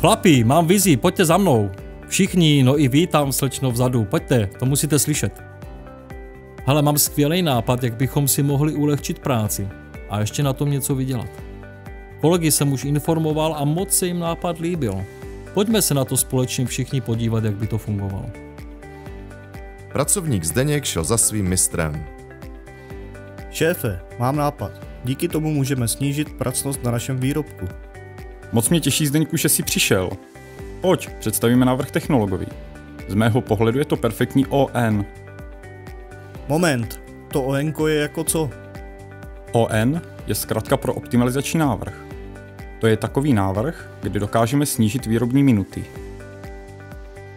Chlapi, mám vizi, pojďte za mnou. Všichni, no i vy tam, slečno vzadu, pojďte, to musíte slyšet. Hele, mám skvělý nápad, jak bychom si mohli ulehčit práci a ještě na tom něco vydělat. Kolegy jsem už informoval a moc se jim nápad líbil. Pojďme se na to společně všichni podívat, jak by to fungovalo. Pracovník Zdeněk šel za svým mistrem. Šéfe, mám nápad. Díky tomu můžeme snížit pracnost na našem výrobku. Moc mě těší, Zdeňku, že jsi přišel. Pojď, představíme návrh technologový. Z mého pohledu je to perfektní ON. Moment, to ON-ko je jako co? ON je zkratka pro optimalizační návrh. To je takový návrh, kdy dokážeme snížit výrobní minuty.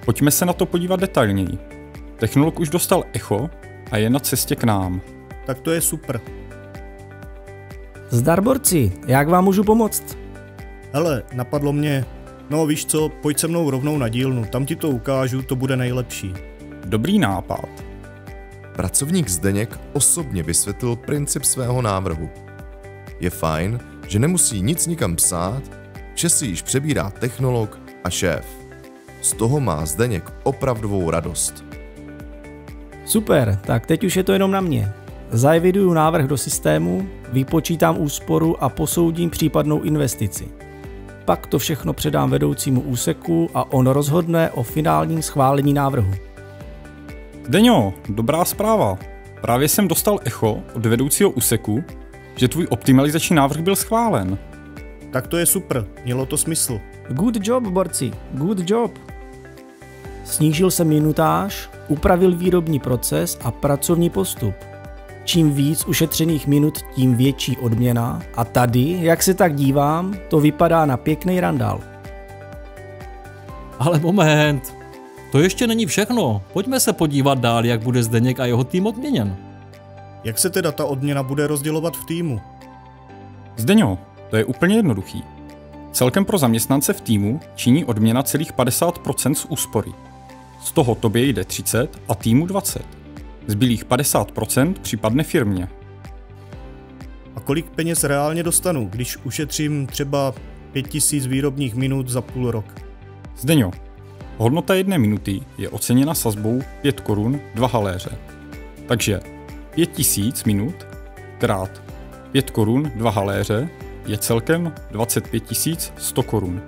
Pojďme se na to podívat detailněji. Technolog už dostal echo a je na cestě k nám. Tak to je super. Zdar borci, jak vám můžu pomoct? Hele, napadlo mě, no víš co, pojď se mnou rovnou na dílnu, tam ti to ukážu, to bude nejlepší. Dobrý nápad. Pracovník Zdeněk osobně vysvětlil princip svého návrhu. Je fajn, že nemusí nic nikam psát, že si již přebírá technolog a šéf. Z toho má Zdeněk opravdovou radost. Super, tak teď už je to jenom na mě. Zaeviduju návrh do systému, vypočítám úsporu a posoudím případnou investici. Pak to všechno předám vedoucímu úseku a on rozhodne o finálním schválení návrhu. Deňo, dobrá zpráva. Právě jsem dostal echo od vedoucího úseku, že tvůj optimalizační návrh byl schválen. Tak to je super, mělo to smysl. Good job, borci, good job. Snížil jsem minutáž, upravil výrobní proces a pracovní postup. Čím víc ušetřených minut, tím větší odměna a tady, jak se tak dívám, to vypadá na pěkný randál. Ale moment, to ještě není všechno. Pojďme se podívat dál, jak bude Zdeněk a jeho tým odměněn. Jak se teda ta odměna bude rozdělovat v týmu? Zdeňo, to je úplně jednoduchý. Celkem pro zaměstnance v týmu činí odměna celých 50% z úspory. Z toho tobě jde 30 a týmu 20. Zbylých 50% připadne firmě. A kolik peněz reálně dostanu, když ušetřím třeba 5000 výrobních minut za půl rok? Zdeňo, hodnota 1 minuty je oceněna sazbou 5 korun 2 haléře. Takže 5000 minut krát 5 korun 2 haléře je celkem 25 100 korun.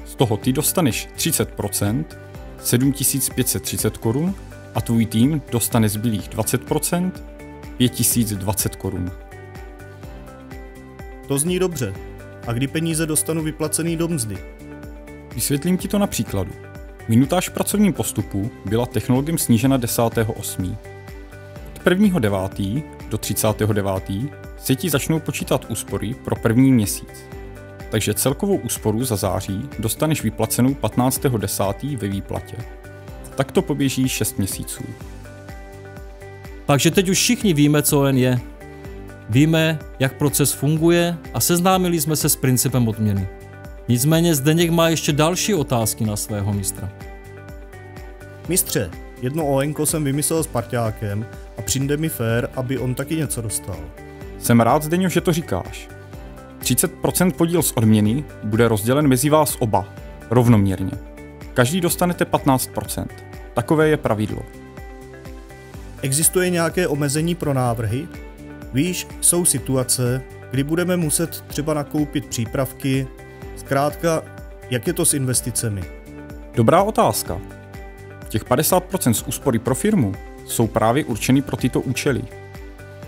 Z toho ty dostaneš 30%, 7530 korun a tvůj tým dostane zbylých 20%, 5020 korun. To zní dobře. A kdy peníze dostanu vyplacený do mzdy? Vysvětlím ti to na příkladu. Minutáž v pracovním postupu byla technologem snížena 10.8. Od 1.9. do 30.9. se ti začnou počítat úspory pro první měsíc. Takže celkovou úsporu za září dostaneš vyplacenou 15.10. ve výplatě. Tak to poběží 6 měsíců. Takže teď už všichni víme, co ON je. Víme, jak proces funguje a seznámili jsme se s principem odměny. Nicméně Zdeněk má ještě další otázky na svého mistra. Mistře, jedno ON-ko jsem vymyslel s parťákem a přijde mi fér, aby on taky něco dostal. Jsem rád, Zdeňo, že to říkáš. 30% podíl z odměny bude rozdělen mezi vás oba, rovnoměrně. Každý dostanete 15%. Takové je pravidlo. Existuje nějaké omezení pro návrhy? Víš, jsou situace, kdy budeme muset třeba nakoupit přípravky. Zkrátka, jak je to s investicemi? Dobrá otázka. Těch 50% z úspory pro firmu jsou právě určeny pro tyto účely.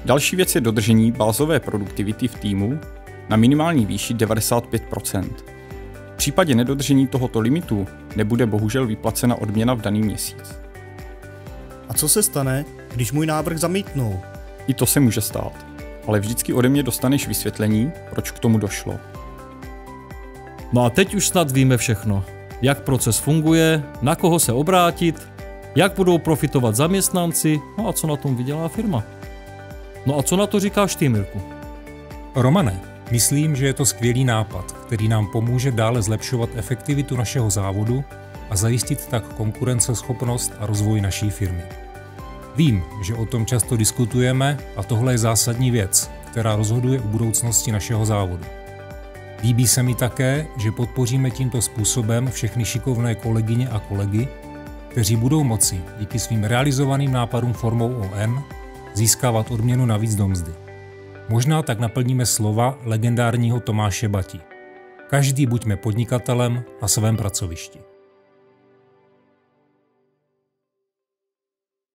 Další věc je dodržení bázové produktivity v týmu na minimální výši 95%. V případě nedodržení tohoto limitu nebude bohužel vyplacena odměna v daný měsíc. A co se stane, když můj návrh zamítnou? I to se může stát, ale vždycky ode mě dostaneš vysvětlení, proč k tomu došlo. No a teď už snad víme všechno. Jak proces funguje, na koho se obrátit, jak budou profitovat zaměstnanci, no a co na tom vydělá firma. No a co na to říkáš ty, Mirku? Romane, myslím, že je to skvělý nápad, který nám pomůže dále zlepšovat efektivitu našeho závodu a zajistit tak konkurenceschopnost a rozvoj naší firmy. Vím, že o tom často diskutujeme a tohle je zásadní věc, která rozhoduje o budoucnosti našeho závodu. Líbí se mi také, že podpoříme tímto způsobem všechny šikovné kolegyně a kolegy, kteří budou moci díky svým realizovaným nápadům formou ON získávat odměnu navíc do mzdy. Možná tak naplníme slova legendárního Tomáše Bati. Každý buďme podnikatelem na svém pracovišti.